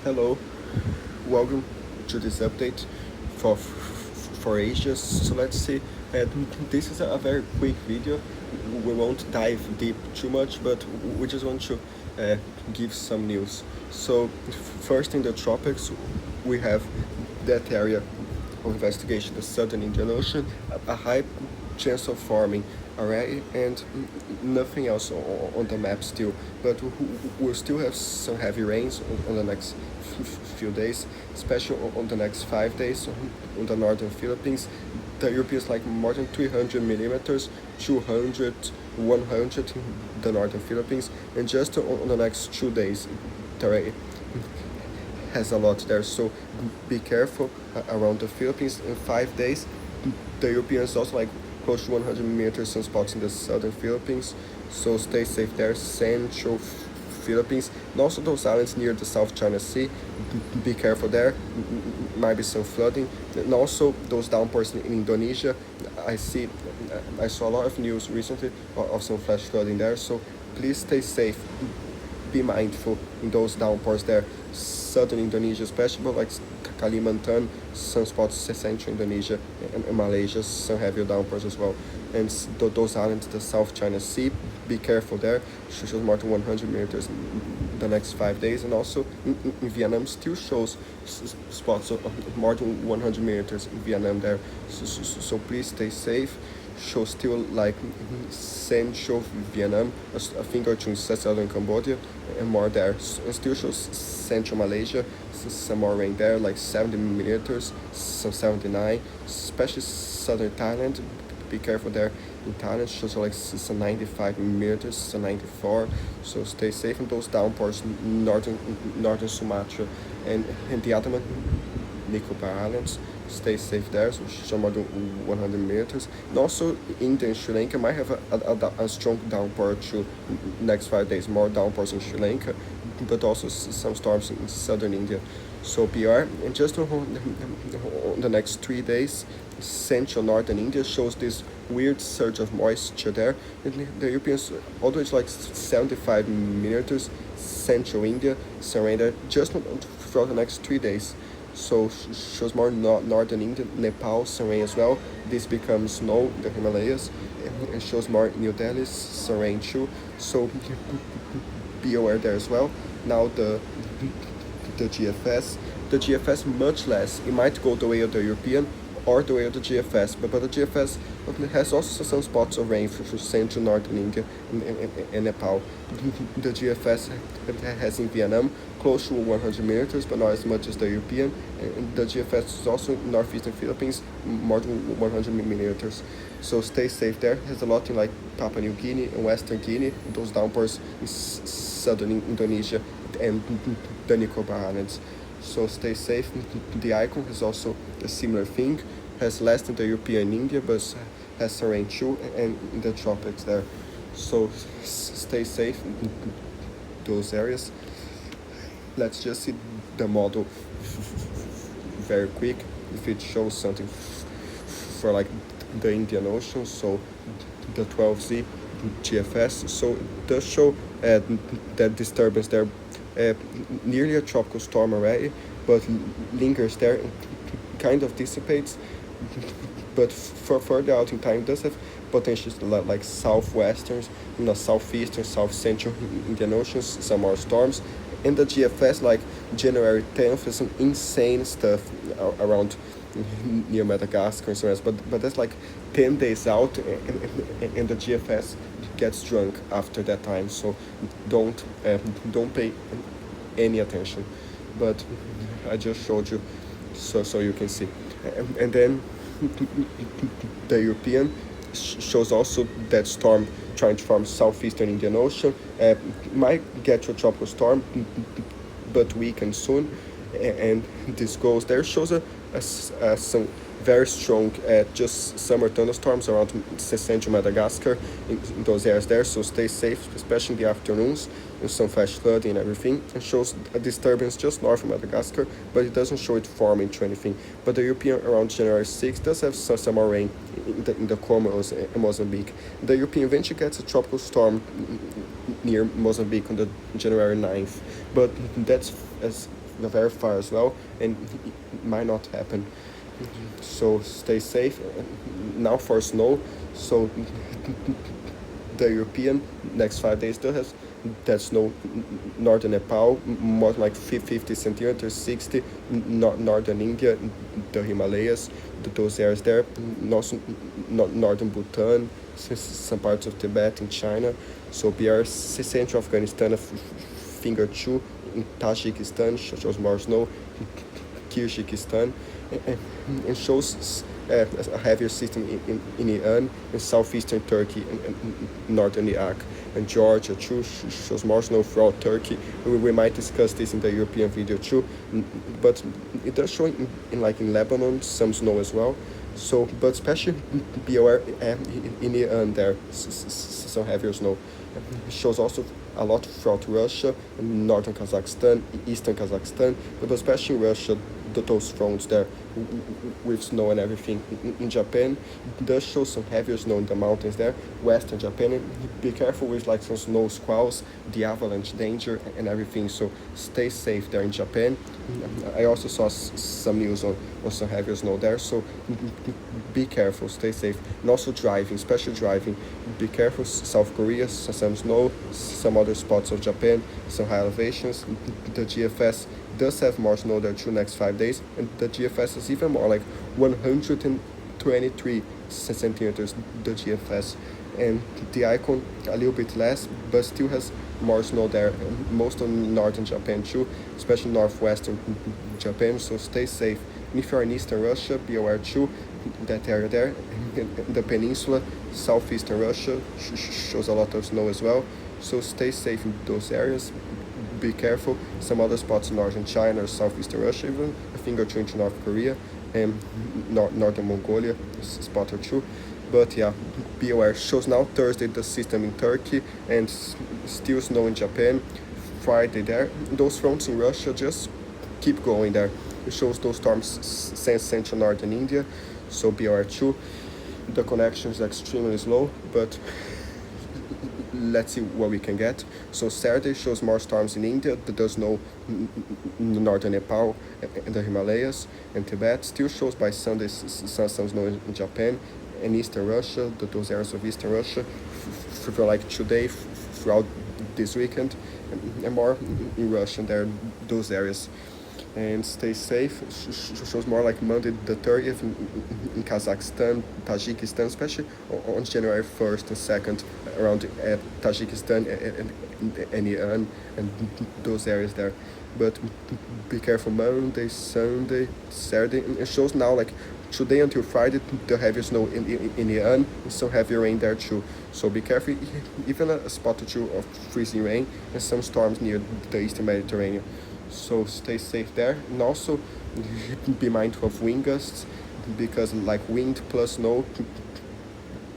Hello, welcome to this update for Asia. So let's see. This is a very quick video. We won't dive deep too much, but we just want to uh, give some news. So first in the tropics, we have that area of investigation, the southern Indian Ocean, a high chance of forming already, and nothing else on the map still. But we'll still have some heavy rains on the next few days, especially on the next 5 days on the northern Philippines. The Europeans like more than 300 millimeters, 200, 100 in the northern Philippines, and just on the next 2 days, there has a lot there. So be careful around the Philippines. In 5 days, the Europeans also like close to 100 meters some spots in the southern Philippines. So stay safe there. Central Philippines and also those islands near the South China Sea. Be careful there. Might be some flooding, and also those downpours in Indonesia. I saw a lot of news recently of some flash flooding there. So please stay safe, be mindful in those downpours there. Southern Indonesia, especially, but like Kalimantan, some spots, central Indonesia, and Malaysia, some heavy downpours as well. And those islands, the South China Sea, be careful there. Shows more than 100 meters in the next 5 days. And also in Vietnam, still shows spots of more than 100 meters in Vietnam there. So please stay safe. Shows still like central Vietnam, a finger to southern Cambodia, and more there. And still shows central Malaysia, some more rain there, like 70 millimeters, some 79, especially southern Thailand. Be careful there. In Thailand, shows like some 95 millimeters, some 94. So stay safe in those downpours, northern Sumatra, and the other one, Nicobar Islands. Stay safe there, so some more than 100 meters. And also, India and Sri Lanka might have a strong downpour too next 5 days. More downpours in Sri Lanka, but also some storms in southern India. So BR, and just on the next 3 days, central northern India shows this weird surge of moisture there. And the Europeans, although it's like 75 millimeters, central India, surrender just throughout the next 3 days. So shows more northern India, Nepal, some rain as well. This becomes snow, the Himalayas, and shows more New Delhi, some rain too. So be aware there as well. Now the GFS, much less. It might go the way of the European or the way of the GFS, but the GFS has also some spots of rain for central northern India and Nepal. The GFS has in Vietnam close to 100 millimeters, but not as much as the European. And the GFS is also in northeastern Philippines, more than 100 millimeters. So stay safe there. It has a lot in like Papua New Guinea and Western Guinea, those downpours in southern Indonesia and the Nicobar Islands. So stay safe. The icon is also a similar thing, has less than the European India, but has some rain too, and in the tropics there. So stay safe in those areas. Let's just see the model very quick, if it shows something for like the Indian Ocean. So the 12Z GFS, so it does show that disturbance there, nearly a tropical storm already, but lingers there and kind of dissipates. But for further out in time, it does have potential like southwesterns, southeastern, south central Indian Oceans, some more storms. And the GFS, like January 10th, is some insane stuff around near Madagascar and so on. But that's like 10 days out, and the GFS gets drunk after that time. So don't pay any attention. But I just showed you, so you can see. And then the European shows also that storm trying to form southeastern Indian Ocean. Might get to a tropical storm, but weaken soon. And this goes there, shows some very strong just summer thunderstorms around central Madagascar in those areas there. So stay safe, especially in the afternoons, and some flash flooding and everything. And shows a disturbance just north of Madagascar, but it doesn't show it forming to anything. But the European around January 6th does have some more rain in the Comoros and Mozambique. The European eventually gets a tropical storm near Mozambique on the January 9th, but that's as very far as well, and it might not happen. So stay safe. Now for snow, so the European next 5 days still has that snow. Northern Nepal, more like 50 centimeters, 60. Northern India, the Himalayas, those areas there. Also, northern Bhutan, some parts of Tibet in China. So BR Central Afghanistan, finger 2. In Tajikistan shows more snow. Kyrgyzstan, and shows a heavier system in Iran and southeastern Turkey and northern Iraq. And Georgia too shows more snow throughout Turkey. We might discuss this in the European video too, but it does show in Lebanon some snow as well. So, but especially be aware in Iran there some heavier snow. It shows also a lot throughout Russia, northern Kazakhstan, eastern Kazakhstan, but especially in Russia, those fronts there with snow and everything. In Japan, does show some heavier snow in the mountains there. Western Japan, be careful with like some snow squalls, the avalanche danger and everything. So stay safe there in Japan. I also saw some news on some heavier snow there. So be careful, stay safe, and also driving, especially driving. Be careful. South Korea, some snow, some other spots of Japan, some high elevations. The GFS does have more snow there too next 5 days, and the GFS is even more, like 123 centimeters, the GFS, and the icon a little bit less, but still has more snow there, most of northern Japan too, especially northwestern Japan. So stay safe. And if you're in eastern Russia, be aware too, that area there, the peninsula, southeastern Russia shows a lot of snow as well. So stay safe in those areas. Be careful. Some other spots in northern China or southeastern Russia, even a finger or two into North Korea and northern Mongolia, spot or two. But yeah, be aware. Shows now Thursday the system in Turkey and still snow in Japan. Friday there. Those fronts in Russia just keep going there. It shows those storms since central northern India. So be aware too. The connection is extremely slow, but let's see what we can get. So Saturday shows more storms in India. There's no northern Nepal and the Himalayas and Tibet. Still shows by Sunday some snow in Japan and eastern Russia, those areas of eastern Russia for like today throughout this weekend, and more in Russia there, those areas. And stay safe. Shows more like Monday the 30th in Kazakhstan, Tajikistan, especially on January 1st and 2nd around Tajikistan and Iran and those areas there. But be careful Monday, Sunday, Saturday. It shows now like today until Friday the heavy snow in Iran and some heavy rain there too. So be careful, even a spot or two of freezing rain and some storms near the eastern Mediterranean. So stay safe there, and also be mindful of wind gusts, because like wind plus snow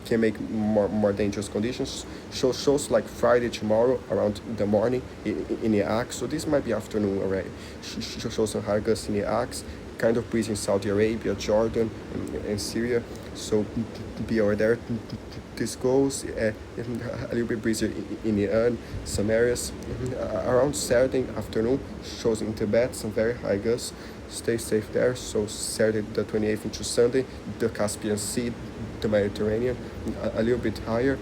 can make more dangerous conditions. Shows like Friday tomorrow around the morning in Iraq, so this might be afternoon already. Shows some high gusts in Iraq, kind of breeze in Saudi Arabia, Jordan and Syria. So be aware there. This goes a little bit breezier in Iran, some areas. Around Saturday afternoon shows in Tibet some very high gusts. Stay safe there. So Saturday the 28th into Sunday, the Caspian Sea, the Mediterranean, a little bit higher.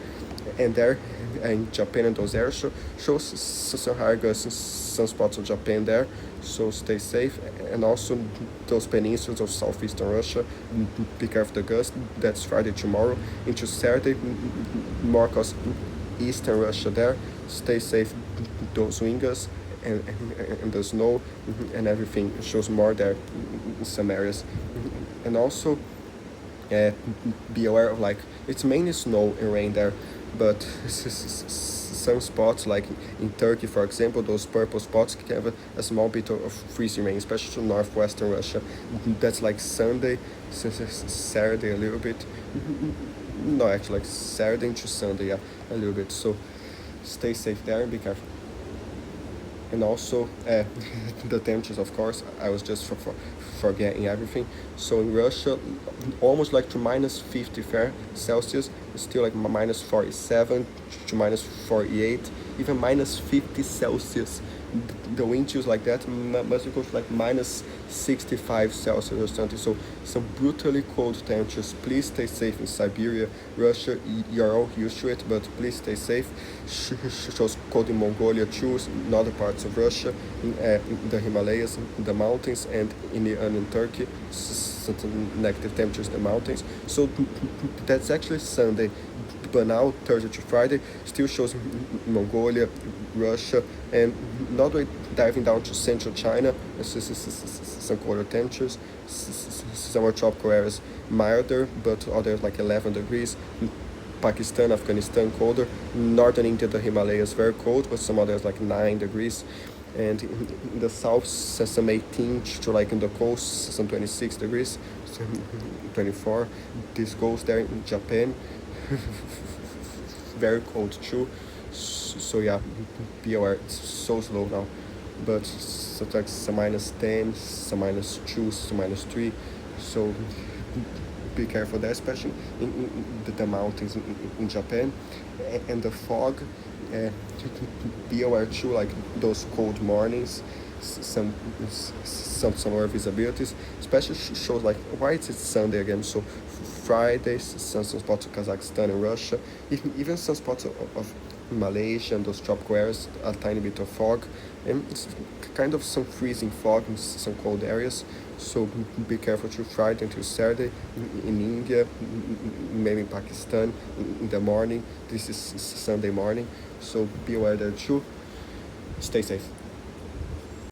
And there in Japan and those areas shows some higher gusts in some spots of Japan there. So stay safe. And also those peninsulas of southeastern Russia, be careful of the gust. That's Friday tomorrow into Saturday, more across eastern Russia there. Stay safe, those wind gusts and the snow and everything shows more there in some areas. And also be aware of, like, it's mainly snow and rain there, but some spots like in Turkey, for example, those purple spots can have a small bit of freezing rain, especially to northwestern Russia. That's like Sunday, Saturday a little bit. No, actually like Saturday into Sunday, yeah, a little bit. So stay safe there and be careful. And also the temperatures, of course, I was just forgetting everything. So in Russia, almost like to minus 50 Celsius, still like minus 47 to minus 48, even minus 50 Celsius the wind chills like that must be close to like minus 65 Celsius or something. So some brutally cold temperatures. Please stay safe in Siberia, Russia. You're all used to it, but please stay safe. Shows cold in Mongolia too, in other parts of Russia, in the Himalayas, in the mountains, and in Iran and Turkey. Some negative temperatures in the mountains. So that's actually Sunday. But now Thursday to Friday still shows Mongolia, Russia, and not really diving down to central China, some colder temperatures, some more tropical areas milder, but others like 11 degrees. Pakistan, Afghanistan colder, northern India, the Himalayas very cold, but some others like 9 degrees. And in the south, some 18 to like in the coast, some 26 degrees, some 24. This goes there in Japan, very cold too. So yeah, be aware, it's so slow now. But sometimes some minus 10, some minus 2, some minus 3. So be careful there, especially in the mountains in Japan. And the fog, be aware too, like those cold mornings, some lower visibilities, especially shows like why it's Sunday again. So Friday, some spots of Kazakhstan and Russia, even some spots of Malaysia and those tropical areas, a tiny bit of fog, and it's kind of some freezing fog in some cold areas. So be careful through Friday until Saturday in India, maybe in Pakistan in the morning. This is Sunday morning, so be aware there too. Stay safe.